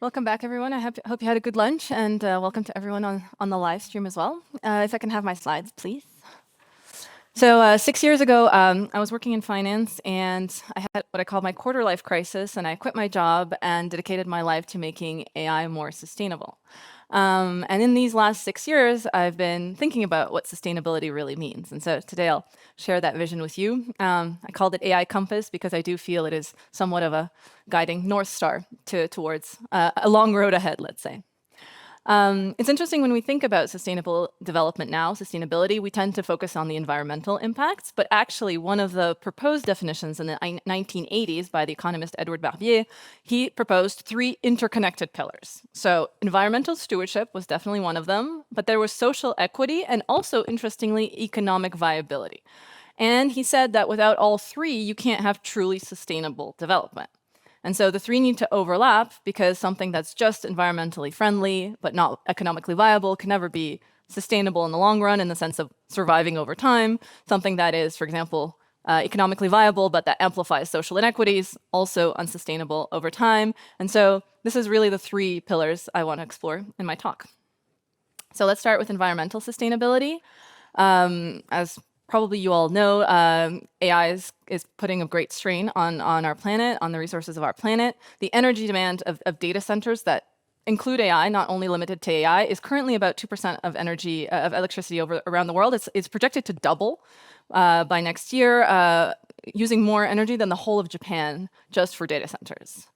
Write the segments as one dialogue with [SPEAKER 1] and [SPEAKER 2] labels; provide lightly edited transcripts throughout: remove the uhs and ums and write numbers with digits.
[SPEAKER 1] Welcome back, everyone. I hope you had a good lunch, and welcome to everyone on the live stream as well. If I can have my slides, please. So 6 years ago, I was working in finance, and I had what I call my quarter life crisis, and I quit my job and dedicated my life to making AI more sustainable. And in these last 6 years, I've been thinking about what sustainability really means. And so today I'll share that vision with you. I called it AI Compass because I do feel it is somewhat of a guiding North Star towards a long road ahead, let's say. It's interesting when we think about sustainable development now, sustainability, we tend to focus on the environmental impacts, but actually one of the proposed definitions in the 1980s by the economist Edward Barbier, he proposed three interconnected pillars. So environmental stewardship was definitely one of them, but there was social equity and also, interestingly, economic viability. And he said that without all three, you can't have truly sustainable development. And so the three need to overlap because something that's just environmentally friendly but not economically viable can never be sustainable in the long run in the sense of surviving over time. Something that is, for example, economically viable but that amplifies social inequities, also unsustainable over time. And so this is really the three pillars I want to explore in my talk. So let's start with environmental sustainability. As probably you all know, AI is putting a great strain on our planet, on the resources of our planet. The energy demand of data centers that include AI, not only limited to AI, is currently about 2% of energy of electricity around the world. It's projected to double by next year, using more energy than the whole of Japan just for data centers.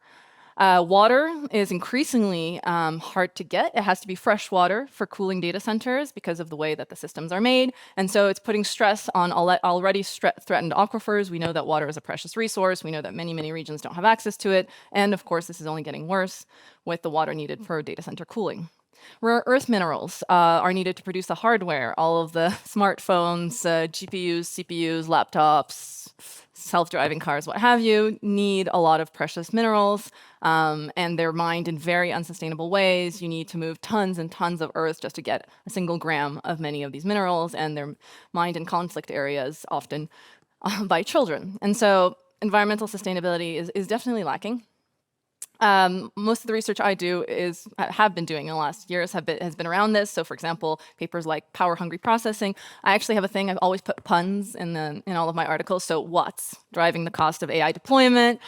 [SPEAKER 1] Water is increasingly hard to get. It has to be fresh water for cooling data centers because of the way that the systems are made. And so it's putting stress on already threatened aquifers. We know that water is a precious resource. We know that many regions don't have access to it. And of course, this is only getting worse with the water needed for data center cooling. Rare earth minerals are needed to produce the hardware. All of the smartphones, GPUs, CPUs, laptops, self-driving cars, what have you, need a lot of precious minerals, and they're mined in very unsustainable ways. You need to move tons and tons of earth just to get a single gram of many of these minerals, and they're mined in conflict areas, often by children. And so environmental sustainability is definitely lacking. Most of the research I have been doing in the last years has been around this. So, for example, papers like power-hungry processing. I actually have a thing. I've always put puns in all of my articles. So, what's driving the cost of AI deployment?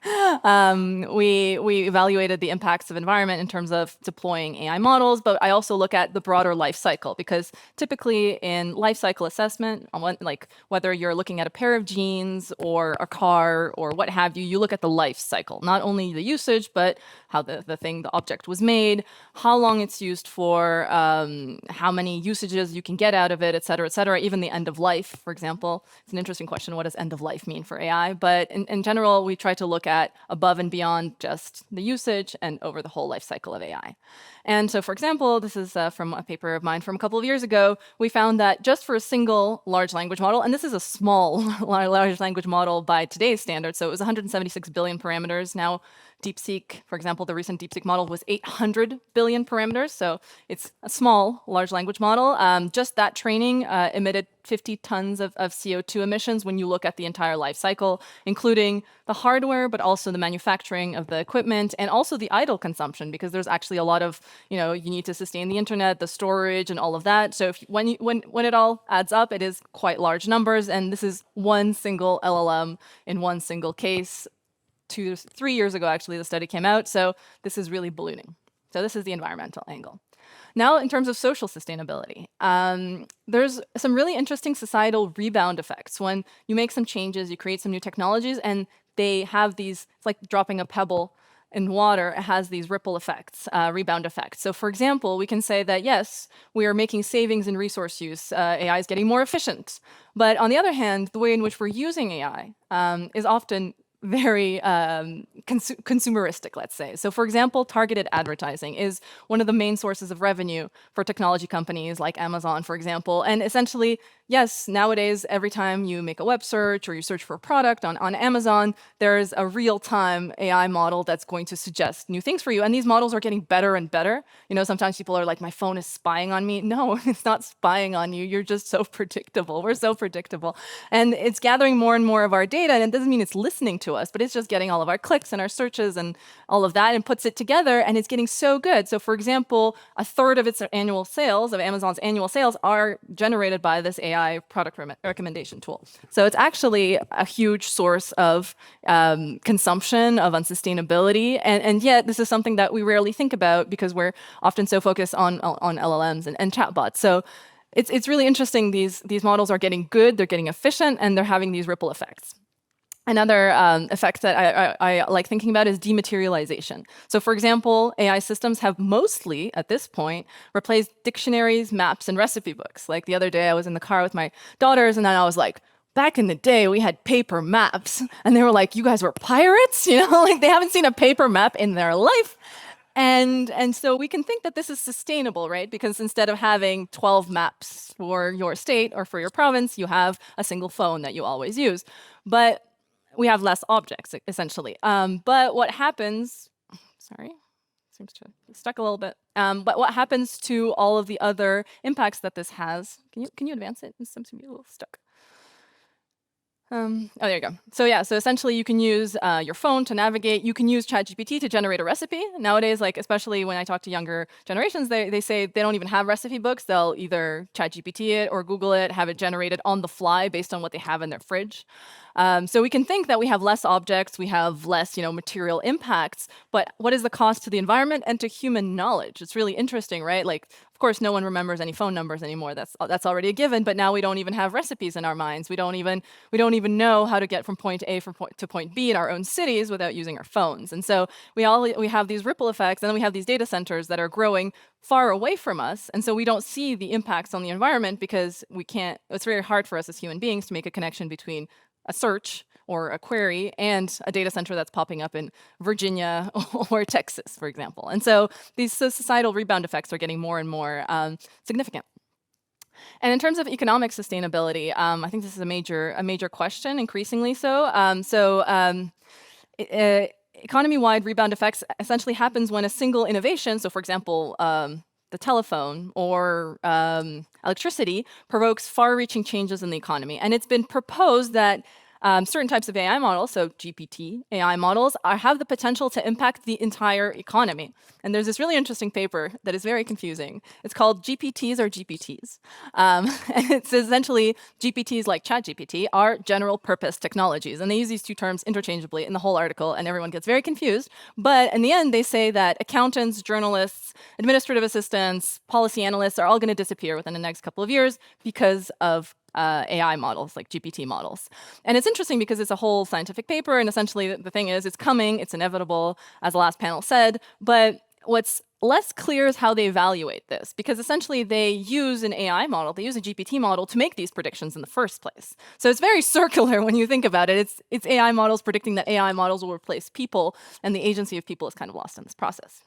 [SPEAKER 1] We evaluated the impacts of environment in terms of deploying AI models, but I also look at the broader life cycle because typically in life cycle assessment, like whether you're looking at a pair of jeans or a car or what have you, you look at the life cycle, not only the usage, but how the object was made, how long it's used for, how many usages you can get out of it, et cetera, even the end of life, for example. It's an interesting question. What does end of life mean for AI? But in general, we try to look at above and beyond just the usage and over the whole life cycle of AI. And so, for example, this is from a paper of mine from a couple of years ago, we found that just for a single large language model, and this is a small large language model by today's standards, so it was 176 billion parameters. Now, DeepSeek, for example, the recent DeepSeek model was 800 billion parameters, so it's a small large language model. Just that training emitted 50 tons of CO2 emissions when you look at the entire life cycle, including the hardware, but also the manufacturing of the equipment, and also the idle consumption, because there's actually a lot of, you need to sustain the internet, the storage, and all of that. So when it all adds up, it is quite large numbers, and this is one single LLM in one single case. 3 years ago, actually, the study came out. So this is really ballooning. So this is the environmental angle. Now, in terms of social sustainability, there's some really interesting societal rebound effects. When you make some changes, you create some new technologies, and they have these, it's like dropping a pebble in water, it has these ripple effects, rebound effects. So for example, we can say that, yes, we are making savings in resource use. AI is getting more efficient. But on the other hand, the way in which we're using AI is often very consumeristic, let's say. So for example, targeted advertising is one of the main sources of revenue for technology companies like Amazon, for example. And essentially, yes, nowadays, every time you make a web search or you search for a product on Amazon, there's a real-time AI model that's going to suggest new things for you. And these models are getting better and better. Sometimes people are like, my phone is spying on me. No, it's not spying on you. You're just so predictable. We're so predictable. And it's gathering more and more of our data, and it doesn't mean it's listening to to us, but it's just getting all of our clicks and our searches and all of that and puts it together, and it's getting so good. So for example, a third of its annual sales, of Amazon's annual sales, are generated by this AI product recommendation tool. So it's actually a huge source of consumption, of unsustainability, and yet this is something that we rarely think about because we're often so focused on LLMs and chatbots. So it's really interesting. These models are getting good, they're getting efficient, and they're having these ripple effects. Another effect that I like thinking about is dematerialization. So for example, AI systems have mostly, at this point, replaced dictionaries, maps, and recipe books. Like the other day, I was in the car with my daughters, and then I was like, back in the day, we had paper maps. And they were like, you guys were pirates? You know, like they haven't seen a paper map in their life. And so we can think that this is sustainable, right? Because instead of having 12 maps for your state or for your province, you have a single phone that you always use. But we have less objects, essentially. But what happens, sorry, seems to be stuck a little bit. But what happens to all of the other impacts that this has? Can you advance it? It seems to be a little stuck. Oh, there you go. So yeah, so essentially you can use your phone to navigate. You can use ChatGPT to generate a recipe. Nowadays, like especially when I talk to younger generations, they say they don't even have recipe books. They'll either ChatGPT it or Google it, have it generated on the fly based on what they have in their fridge. So we can think that we have less objects, we have less, material impacts, but what is the cost to the environment and to human knowledge? It's really interesting, right? Like, of course, no one remembers any phone numbers anymore. That's already a given. But now we don't even have recipes in our minds. We don't even know how to get from point A to point B in our own cities without using our phones. And so we have these ripple effects, and then we have these data centers that are growing far away from us. And so we don't see the impacts on the environment because we can't. It's very hard for us as human beings to make a connection between a search or a query and a data center that's popping up in Virginia or Texas, for example. And so these societal rebound effects are getting more and more significant. And in terms of economic sustainability, I think this is a major question, increasingly so. Economy-wide rebound effects essentially happens when a single innovation, so for example, the telephone or electricity, provokes far-reaching changes in the economy. And it's been proposed that certain types of AI models, so GPT AI models, have the potential to impact the entire economy. And there's this really interesting paper that is very confusing. It's called GPTs or GPTs. And it's essentially GPTs like ChatGPT are general purpose technologies. And they use these two terms interchangeably in the whole article, and everyone gets very confused. But in the end, they say that accountants, journalists, administrative assistants, policy analysts are all going to disappear within the next couple of years because of AI models, like GPT models. And it's interesting because it's a whole scientific paper, and essentially the thing is, it's coming, it's inevitable, as the last panel said, but what's less clear is how they evaluate this, because essentially they use an AI model, they use a GPT model to make these predictions in the first place. So it's very circular when you think about it. It's AI models predicting that AI models will replace people, and the agency of people is kind of lost in this process.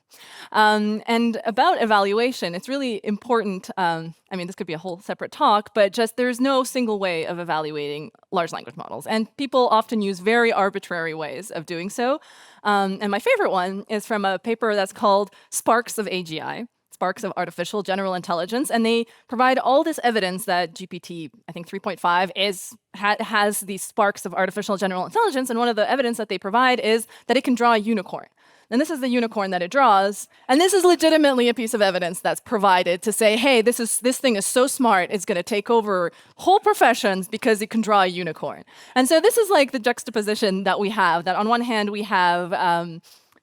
[SPEAKER 1] And about evaluation, it's really important. I mean, this could be a whole separate talk, but just there's no single way of evaluating large language models. And people often use very arbitrary ways of doing so. And my favorite one is from a paper that's called Sparks of AGI, Sparks of Artificial General Intelligence. And they provide all this evidence that GPT, I think 3.5, has these sparks of artificial general intelligence. And one of the evidence that they provide is that it can draw a unicorn. And this is the unicorn that it draws. And this is legitimately a piece of evidence that's provided to say, hey, this thing is so smart, it's going to take over whole professions because it can draw a unicorn. And so this is like the juxtaposition that we have, that on one hand we have,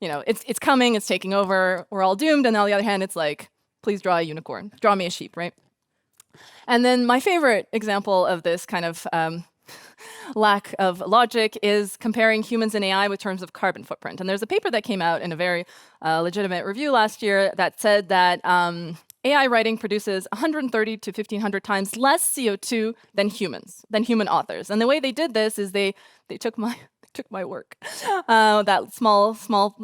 [SPEAKER 1] it's coming, it's taking over, we're all doomed. And on the other hand, it's like, please draw a unicorn, draw me a sheep, right? And then my favorite example of this kind of lack of logic is comparing humans and AI with terms of carbon footprint. And there's a paper that came out in a very legitimate review last year that said that AI writing produces 130 to 1,500 times less CO2 than human authors. And the way they did this is they took my work. That small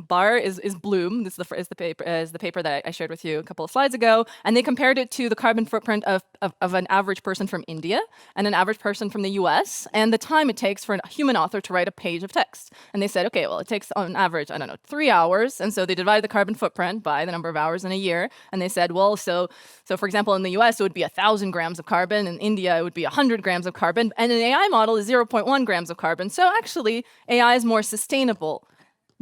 [SPEAKER 1] bar is Bloom. This is the paper that I shared with you a couple of slides ago, and they compared it to the carbon footprint of an average person from India and an average person from the U.S. and the time it takes for a human author to write a page of text. And they said, okay, well, it takes on average 3 hours, and so they divided the carbon footprint by the number of hours in a year, and they said, well, so for example, in the U.S. it would be 1,000 grams of carbon, in India it would be 100 grams of carbon, and an AI model is 0.1 grams of carbon. so actually, AI is more sustainable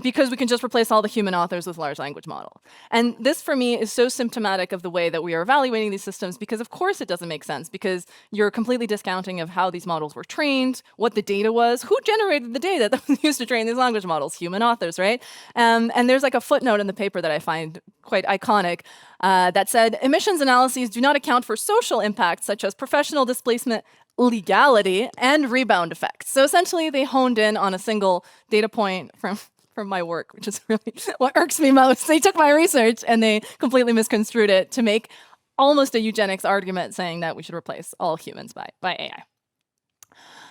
[SPEAKER 1] because we can just replace all the human authors with large language model. And this, for me, is so symptomatic of the way that we are evaluating these systems, because of course it doesn't make sense, because you're completely discounting of how these models were trained, what the data was, who generated the data that was used to train these language models, human authors, right? And there's like a footnote in the paper that I find quite iconic that said, emissions analyses do not account for social impacts such as professional displacement, legality, and rebound effects. So essentially, they honed in on a single data point from my work, which is really what irks me most. They took my research and they completely misconstrued it to make almost a eugenics argument saying that we should replace all humans by AI.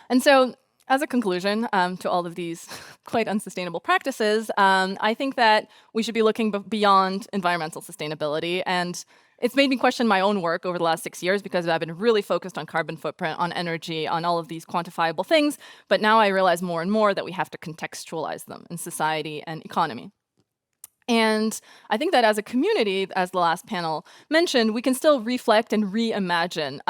[SPEAKER 1] And so, as a conclusion to all of these quite unsustainable practices, I think that we should be looking beyond environmental sustainability. And it's made me question my own work over the last 6 years, because I've been really focused on carbon footprint, on energy, on all of these quantifiable things. But now I realize more and more that we have to contextualize them in society and economy. And I think that as a community, as the last panel mentioned, we can still reflect and reimagine,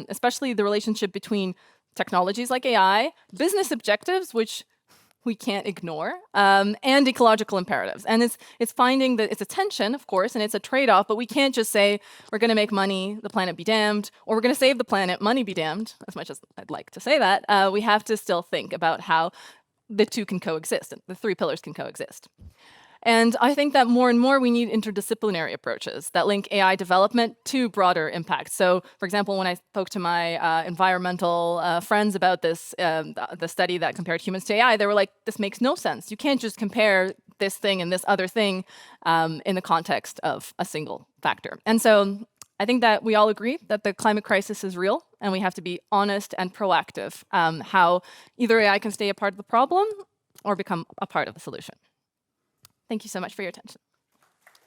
[SPEAKER 1] especially the relationship between technologies like AI, business objectives, which we can't ignore, and ecological imperatives. And it's finding that it's a tension, of course, and it's a trade-off, but we can't just say, we're going to make money, the planet be damned, or we're going to save the planet, money be damned, as much as I'd like to say that. We have to still think about how the two can coexist, and the three pillars can coexist. And I think that more and more we need interdisciplinary approaches that link AI development to broader impacts. So, for example, when I spoke to my environmental friends about this, the study that compared humans to AI, they were like, this makes no sense. You can't just compare this thing and this other thing in the context of a single factor. And so I think that we all agree that the climate crisis is real, and we have to be honest and proactive how either AI can stay a part of the problem or become a part of the solution. Thank you so much for your attention.